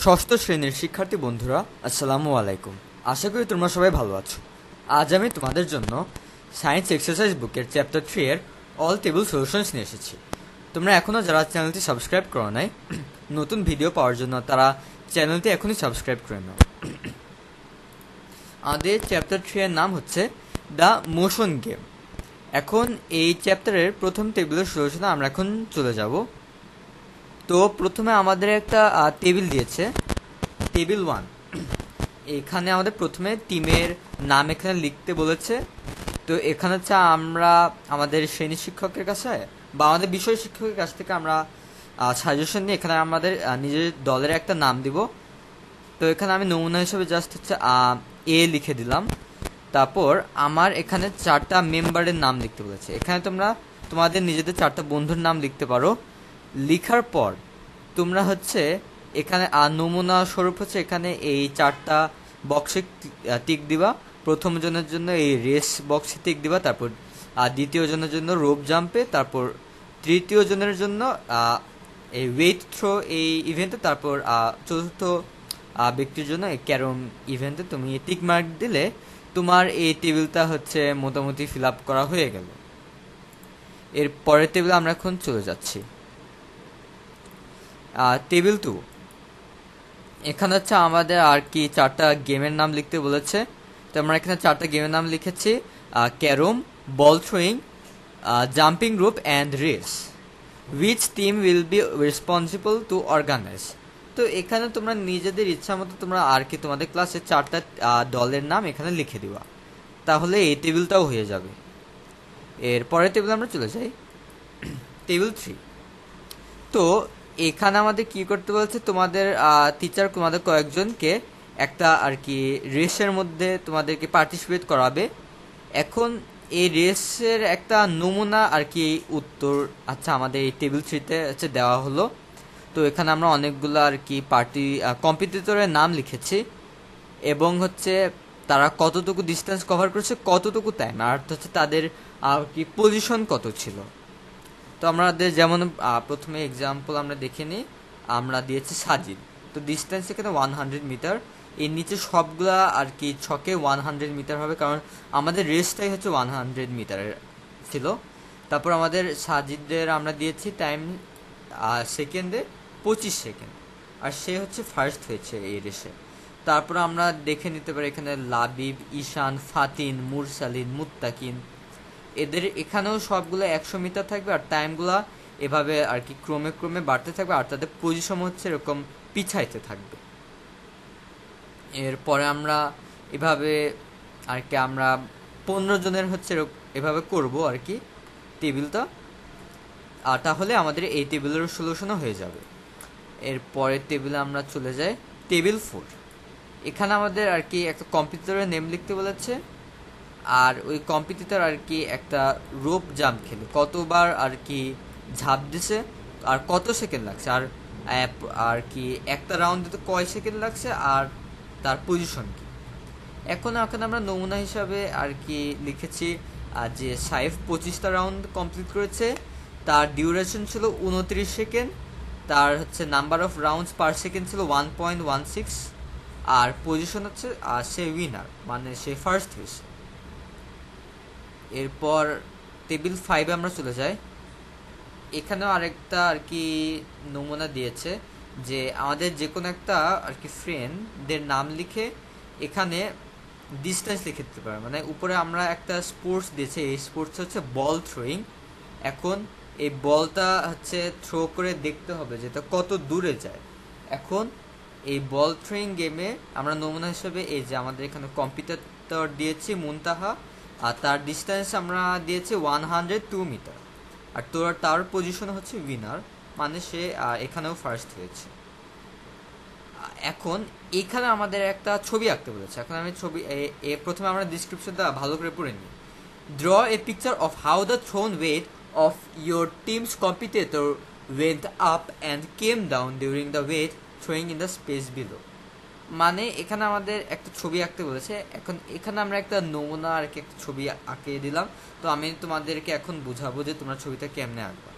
ষষ্ঠ শ্রেণীর শিক্ষার্থী বন্ধুরা, আসসালামু আলাইকুম। আশা করি তোমরা সবাই ভালো আছো। আজ আমি তোমাদের জন্য সায়েন্স এক্সারসাইজ বুকের চ্যাপ্টার 3 এর অল টেবিল সলিউশনস নিয়ে এসেছি। তোমরা এখনও যারা চ্যানেলটি সাবস্ক্রাইব করো নাই, নতুন ভিডিও পাওয়ার জন্য তারা চ্যানেলটি এখনই সাবস্ক্রাইব করে নাও। আমাদের চ্যাপ্টার 3 এর নাম হচ্ছে দ্য মোশন গেম। এখন এই চ্যাপ্টারের প্রথম টেবিলের সলিউশনে আমরা এখন চলে যাব। তো প্রথমে আমাদের একটা টেবিল দিয়েছে, টেবিল 1। এখানে আমাদের প্রথমে টিমের নাম এখানে লিখতে বলেছে। তো এখানে হচ্ছে আমরা আমাদের শ্রেণী শিক্ষকের কাছে বা আমাদের বিষয় শিক্ষকের কাছ থেকে আমরা সাজেশন নিয়ে এখানে আমাদের নিজের দলের একটা নাম দিব। তো এখানে আমি নমুনা হিসেবে জাস্ট হচ্ছে এ লিখে দিলাম। তারপর আমার এখানে 4টা মেম্বারের নাম লিখতে বলেছে। এখানে তোমরা তোমাদের নিজেদের 4টা বন্ধুর নাম লিখতে পারো। লিখার পর তোমরা হচ্ছে এখানে নমুনা স্বরূপ হচ্ছে এখানে এই 4টা বক্সে টিক দিবা। প্রথম জনের জন্য এই রেস বক্সে টিক দিবা, তারপর দ্বিতীয় জনের জন্য রোপ জাম্পে, তারপর তৃতীয় জনের জন্য এই ওয়েট থ্রো এই ইভেন্টে, তারপর চতুর্থ ব্যক্তির জন্য এই ক্যারম ইভেন্টে তুমি টিক মার্ক দিলে তোমার এই টেবিলটা হচ্ছে মোটামুটি ফিল আপ করা হয়ে গেল। এর পরের টেবিলে আমরা এখন চলে যাচ্ছি। টেবিল 2, এখানে হচ্ছে আমাদের আর কি 4টা গেমের নাম লিখতে বলেছে। তো আমরা এখানে 4টা গেমের নাম লিখেছি: carrom, ball throwing, jumping rope and race. Which team will be responsible to organise. তো এখানে তোমরা নিজেদের ইচ্ছা মতো তোমরা আর কি তোমাদের ক্লাসে 4টা দলের নাম এখানে লিখে দিবা, তাহলে এই টেবিলটাও হয়ে যাবে। এর পরের টেবিলে আমরা চলে যাই, টেবিল 3। তো এখানে আমাদের কি করতে বলছে, তোমাদের টিচার তোমাদের কয়েকজনকে একটা আর কি রেসের মধ্যে তোমাদেরকে পার্টিসিপেট করাবে। এখন এই রেসের একটা নমুনা আর কি উত্তর আচ্ছা আমাদের এই টেবিল 3-তে হচ্ছে দেওয়া হলো। তো এখানে আমরা অনেকগুলো আর কি কম্পিটিটরের নাম লিখেছি এবং হচ্ছে তারা কতটুকু ডিস্টেন্স কভার করেছে, কতটুকু টাইম, আর হচ্ছে তাদের কি পজিশন কত ছিল। তো আমাদের যেমন প্রথমে এক্সাম্পল আমরা দেখে নিই। আমরা দিয়েছি সাজিদ, তো ডিস্টেন্স এখানে 100 মিটার। এর নিচে সবগুলা আর কি ছকে 100 মিটার হবে, কারণ আমাদের রেসটাই হচ্ছে 100 মিটারের ছিল। তারপর আমাদের সাজিদের আমরা দিয়েছি টাইম সেকেন্ডে 25 সেকেন্ড, আর সে হচ্ছে ফার্স্ট হয়েছে এই রেসে। তারপর আমরা দেখে নিতে পারি এখানে লাবিব, ঈশান, ফাতিন, মুরসালিন, মুত্তাকিন, এদের এখানেও সবগুলো 100 মিটার থাকবে, আর টাইমগুলো এভাবে আর কি ক্রমে ক্রমে বাড়তে থাকবে, আর তাদের পজিশন হচ্ছে এরকম পিছাইতে থাকবে। এরপরে আমরা এভাবে আর কি আমরা 15 জনের হচ্ছে এভাবে করব আর কি টেবিলটা, আর তাহলে আমাদের এই টেবিলের সলিউশনও হয়ে যাবে। এরপরের টেবিলে আমরা চলে যাই, টেবিল 4। এখানে আমাদের আর কি একটা কম্পিউটারের নেম লিখতে বলেছে, আর ওই কম্পিটিটর আর কি একটা রোপ জাম্প খেলে কতবার আর কি ঝাঁপ দিছে আর কত সেকেন্ড লাগছে, আর আর কি একটা রাউন্ড দিতে কয় সেকেন্ড লাগছে, আর তার পজিশন কি। এখন আমরা নমুনা হিসাবে আর কি লিখেছি যে সাইফ 25টা রাউন্ড কমপ্লিট করেছে, তার ডিউরেশন ছিল 29 সেকেন্ড, তার হচ্ছে number of rounds per second ছিল 1.16, আর পজিশন হচ্ছে সে উইনার, মানে সে ফার্স্ট হয়েছে। এরপর টেবিল 5-এ আমরা চলে যাই। এখানেও আরেকটা আর কি নমুনা দিয়েছে যে আমাদের যে কোনো একটা আর কি ফ্রেন্ডদের নাম লিখে এখানে ডিস্টেন্স লিখে দিতে পারে। মানে উপরে আমরা একটা স্পোর্টস দিয়েছে, এই স্পোর্টস হচ্ছে বল থ্রোয়িং। এখন এই বলটা হচ্ছে থ্রো করে দেখতে হবে যেটা কত দূরে যায়। এখন এই বল থ্রোয়িং গেমে আমরা নমুনা হিসেবে এই যে আমাদের এখানে কম্পিউটার দিয়েছি মুনতাহা, আর তার ডিস্টেন্স আমরা দিয়েছি 102 মিটার, আর তার পজিশন হচ্ছে উইনার, মানে সে এখানেও ফার্স্ট হয়েছে। এখন এখানে আমাদের একটা ছবি আঁকতে বলেছে। এখন আমি ছবি প্রথমে আমরা ডিসক্রিপশনটা ভালো করে পড়ে নিই। Draw a picture of how the thrown weight of your teams competitor went up and came down during the weight throwing in the space below. মানে এখানে আমাদের একটা ছবি আঁকতে বলেছে। এখন এখানে আমরা একটা নমুনা আর কি একটা ছবি আঁকিয়ে দিলাম। তো আমি তোমাদেরকে এখন বুঝাবো যে তোমরা ছবিটা কেমনে আঁকবা।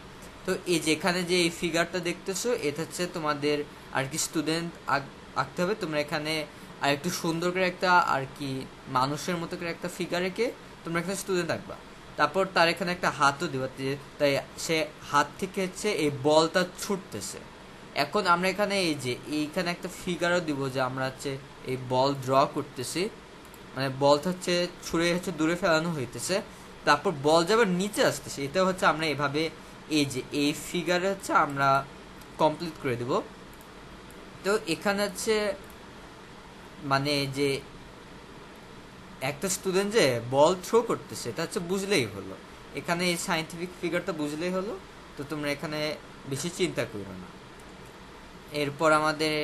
তো এই যেখানে যে এই ফিগারটা দেখতেছো এটা হচ্ছে তোমাদের আর কি স্টুডেন্ট আঁকতে হবে। তোমরা এখানে আর একটু সুন্দর করে একটা আর কি মানুষের মতো করে একটা ফিগার এঁকে তোমরা এখানে স্টুডেন্ট আঁকবা। তারপর তার এখানে একটা হাতও দেবা, তাই সে হাত থেকে হচ্ছে এই বলটা ছুটতেছে। এখন আমরা এখানে এই যে এইখানে একটা ফিগারও দিব যে আমরা হচ্ছে এই বল ড্র করতেছি, মানে বলটা হচ্ছে ছুঁড়ে হচ্ছে দূরে ফেলানো হইতেছে, তারপর বল যাবার নিচে আসতেছে। এটা হচ্ছে আমরা এভাবে এই যে এই ফিগারে হচ্ছে আমরা কমপ্লিট করে দেব। তো এখানে হচ্ছে মানে যে একটা স্টুডেন্ট যে বল থ্রো করতেছে এটা হচ্ছে বুঝলেই হলো, এখানে এই সাইন্টিফিক ফিগারটা বুঝলেই হলো। তো তোমরা এখানে বেশি চিন্তা করো না। এরপর আমাদের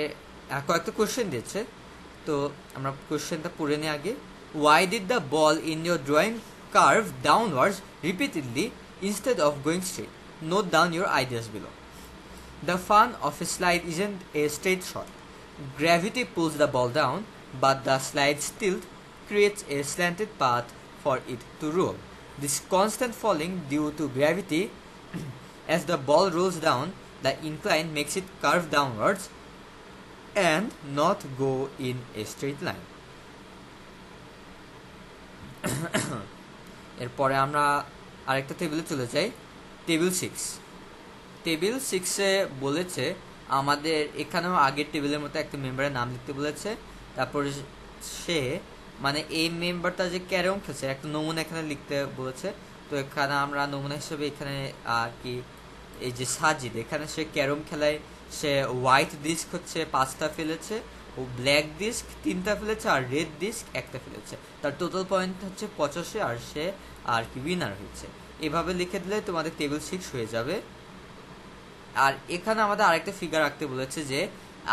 কয়েকটা কোশ্চেন দিয়েছে, তো আমরা কোশ্চেনটা পড়ে নিই আগে। Why did the ball in your drawing curve downwards repeatedly instead of going straight? Note down your ideas below. The fun of a slide isn't a straight shot. Gravity pulls the ball down, but the slide's tilt creates a slanted path for it to roll. This constant falling due to gravity as the ball rolls down, the incline makes it curve downwards and not go in a straight line. এরপরে আমরা আরেকটা টেবিলে চলে যাই, table 6। Table 6-এ বলেছে আমাদের এখানেও আগের টেবিলের মতো একটা মেম্বারের নাম লিখতে বলেছে। তারপর সে মানে এই মেম্বারটা যে ক্যারম খেলছে একটা নমুনা এখানে লিখতে বলেছে। তো এখানে আমরা নমুনা হিসেবে এখানে আর কি এই যে সাজিদ, এখানে সে ক্যারম খেলায় সে হোয়াইট ডিস্ক হচ্ছে 5টা ফেলেছে, ও ব্ল্যাক ডিস্ক 3টা ফেলেছে, আর রেড ডিস্ক 1টা ফেলেছে। তার টোটাল পয়েন্ট হচ্ছে 85, আর সে আর কি উইনার হয়েছে। এভাবে লিখে দিলে তোমাদের টেবিল 6 হয়ে যাবে। আর এখানে আমাদের আরেকটা ফিগার রাখতে বলেছে যে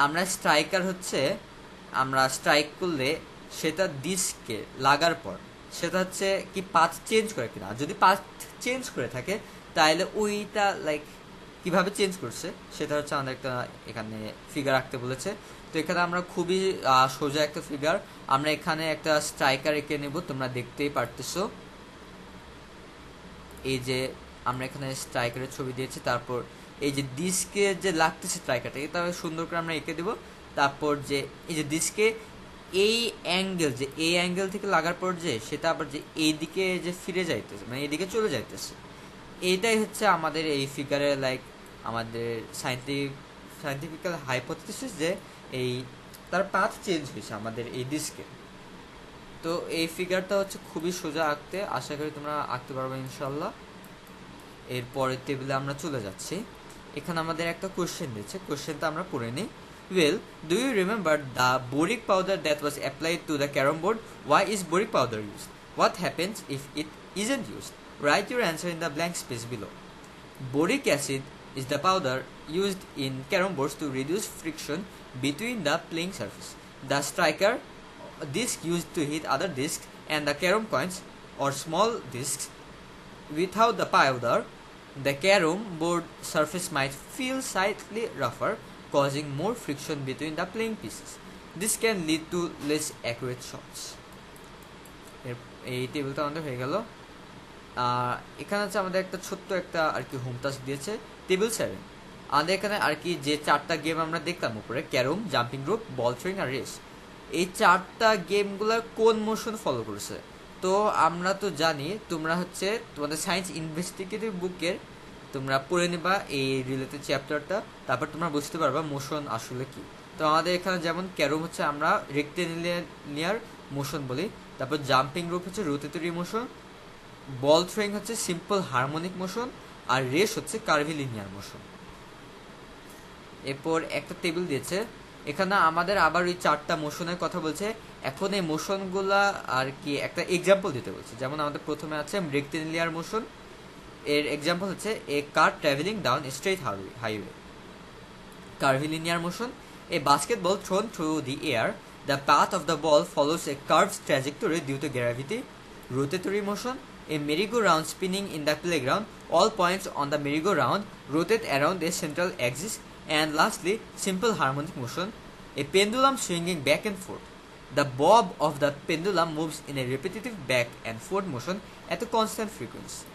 আমরা স্ট্রাইকার হচ্ছে আমরা স্ট্রাইক করলে সেটা ডিস্কে লাগার পর সেটা হচ্ছে কি পাথ চেঞ্জ করে কিনা, যদি পাথ চেঞ্জ করে থাকে তাহলে ওইটা লাইক কিভাবে চেঞ্জ করছে সেটা হচ্ছে আমাদের একটা এখানে ফিগার রাখতে বলেছে। তো এখানে আমরা খুবই সোজা একটা ফিগার, আমরা এখানে একটা স্ট্রাইকার এঁকে নেব, তোমরা দেখতেই পারতেছো। এই যে আমরা এখানে স্ট্রাইকারের ছবি দিয়েছি, তারপর এই যে ডিস্কে যে লাগতেছে স্ট্রাইকারটা এটা সুন্দর করে আমরা এঁকে দেবো। তারপর যে এই যে ডিস্কে এই অ্যাঙ্গেল যে এই অ্যাঙ্গেল থেকে লাগার পর যে সেটা আবার যে এইদিকে যে ফিরে যাইতেছে মানে এইদিকে চলে যাইতেছে, এইটাই হচ্ছে আমাদের এই ফিগারে লাইক আমাদের সাইন্টিফিক্যাল হাইপোথিসিস যে এই তার পাথ চেঞ্জ হয়েছে আমাদের এই ডিস্কে। তো এই ফিগারটা হচ্ছে খুবই সোজা আঁকতে, আশা করি তোমরা আঁকতে পারবে ইনশাল্লাহ। এরপরের টেবিলে আমরা চলে যাচ্ছি। এখানে আমাদের একটা কোশ্চেন দিয়েছে, কোশ্চেনটা আমরা পড়ে নিই। Well, do you remember the boric powder that was applied to the carom board? Why is boric powder used? What happens if it isn't used? Write your answer in the blank space below. Boric acid is the powder used in carom boards to reduce friction between the playing surface. The striker disc used to hit other discs and the carom coins or small discs. Without the powder, the carom board surface might feel slightly rougher, causing more friction between the playing pieces. This can lead to less accurate shots. এই টেবিলটা আমাদের হয়ে গেল। এখানে হচ্ছে আমাদের একটা ছোট্ট একটা আর কি হোম টাস্ক দিয়েছে, টেবিল 7। আমাদের এখানে আর কি যে 4টা গেম আমরা দেখলাম উপরে, ক্যারম, জাম্পিং রোপ, বল থ্রোয়িং আর রেস, এই 4টা গেমগুলোর কোন মোশন ফলো করেছে। তো আমরা তো জানি তোমরা হচ্ছে তোমাদের সায়েন্স ইনভেস্টিগেটিভ বুকের তোমরা পড়ে নেবা এই রিলেটেড চ্যাপ্টারটা, তারপর তোমরা বুঝতে পারবা মোশন আসলে কি। তো আমাদের এখানে যেমন ক্যারম হচ্ছে আমরা রেক্টেলিনিয়ার মোশন বলি, তারপর জাম্পিং রোপ হচ্ছে রোটেটরি মোশন, বল থ্রোয়িং হচ্ছে সিম্পল হারমোনিক মোশন, আর রেস হচ্ছে কার্ভিলিনিয়ার মোশন। এরপর একটা টেবিল দিয়েছে, এখানে আমাদের আবার ওই 4টা মোশনের কথা বলছে। এখন এই মোশনগুলা আর কি একটা এক্সাম্পল দিতে বলছে। যেমন আমাদের প্রথমে আছে রেক্টেলিনিয়ার মোশন, এর এক্সাম্পল হচ্ছে a car travelling down straight highway. Curvilinear motion, a basketball thrown through the air, the path of the ball follows a curved trajectory due to gravity. Rotatory motion, a merry-go-round spinning in the playground, all points on the merry-go-round rotate around a central axis. And lastly, simple harmonic motion, a pendulum swinging back and forth. The bob of the pendulum moves in a repetitive back and forth motion at a constant frequency.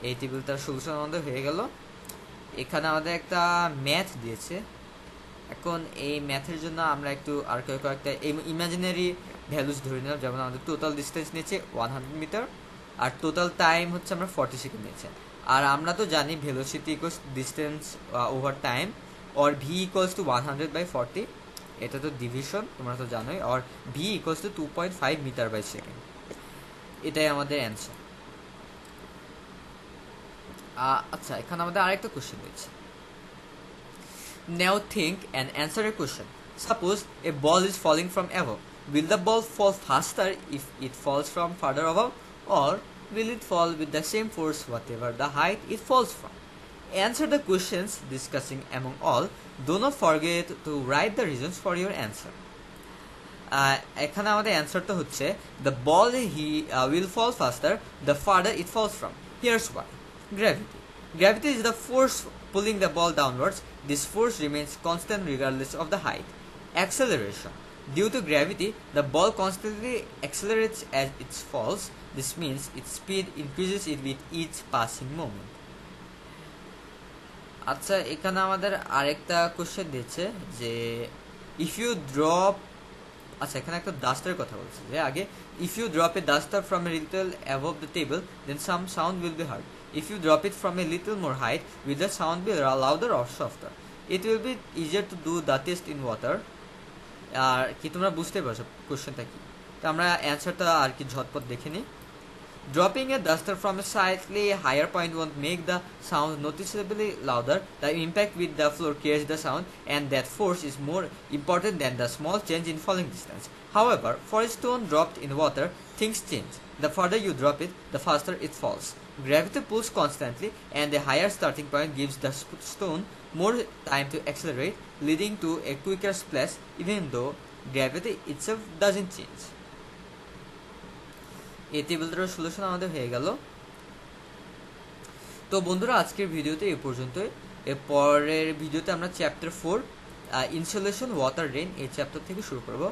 এই টেবিলটার solution আমাদের হয়ে গেল। এখানে আমাদের একটা math দিয়েছে। এখন এই ম্যাথের জন্য আমরা একটু আর কয়েকটা ইমাজিনারি ভ্যালুস ধরে নিলাম। যেমন আমাদের টোটাল ডিস্টেন্স নিয়েছে 100 মিটার, আর টোটাল টাইম হচ্ছে আমরা 40 সেকেন্ড নিয়েছে। আর আমরা তো জানি velocity equals distance over time, or v equals to 100/40, এটা তো ডিভিশন তোমরা তো জানোই, আর v equals to 2.5 metre by second. এটাই আমাদের অ্যান্সার। আচ্ছা, এখানে আমাদের আরেকটা কোশ্চেন রয়েছে। Now think and answer a question. Suppose a ball is falling from above. Will the ball fall faster if it falls from further above, or will it fall with the same force whatever the height it falls from? Answer the questions discussing among all. Do not forget to write the reasons for your answer. এখানে আমাদের অ্যান্সারটা হচ্ছে the ball will fall faster the farther it falls from. Here's why. Gravity is the force pulling the ball downwards. This force remains constant regardless of the height. Acceleration. Due to gravity, the ball constantly accelerates as it falls. This means its speed increases with each passing moment. আচ্ছা, এখানে আমাদের আরেকটা question দিয়েছে যে if you drop, আচ্ছা এখানে একটা ডাস্টারের কথা বলছে যে আগে if you drop a duster from a little above the table, then some sound will be heard. If you drop it from a little more height, will the sound be louder or softer? It will be easier to do the test in water. আর কি তোমরা বুঝতে পারছো কোশ্চেনটা কি? তো আমরা অ্যান্সারটা আর কি ঝটপট দেখে নিই। Dropping a duster from a slightly higher point won't make the sound noticeably louder. The impact with the floor carries the sound, and that force is more important than the small change in falling distance. However, for a stone dropped in water, things change. The further you drop it, the faster it falls. Gravity pulls constantly, and a higher starting point gives the stone more time to accelerate, leading to a quicker splash even though gravity itself doesn't change. এই টেবিলটার solution আমাদের হয়ে গেল। তো বন্ধুরা, আজকের ভিডিওতে এই পর্যন্তই। এর পরের ভিডিওতে আমরা চ্যাপ্টার 4 ইনসুলেশন ওয়াটার রেন এই চ্যাপ্টার থেকে শুরু করব।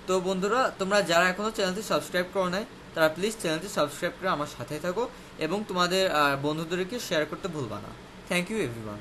তো বন্ধুরা, তোমরা যারা এখনও চ্যানেলটি সাবস্ক্রাইব করো নাই তারা প্লিজ চ্যানেলটি সাবস্ক্রাইব করে আমার সাথে থাকো এবং তোমাদের বন্ধুদেরকে শেয়ার করতে ভুলবা না। Thank you everyone.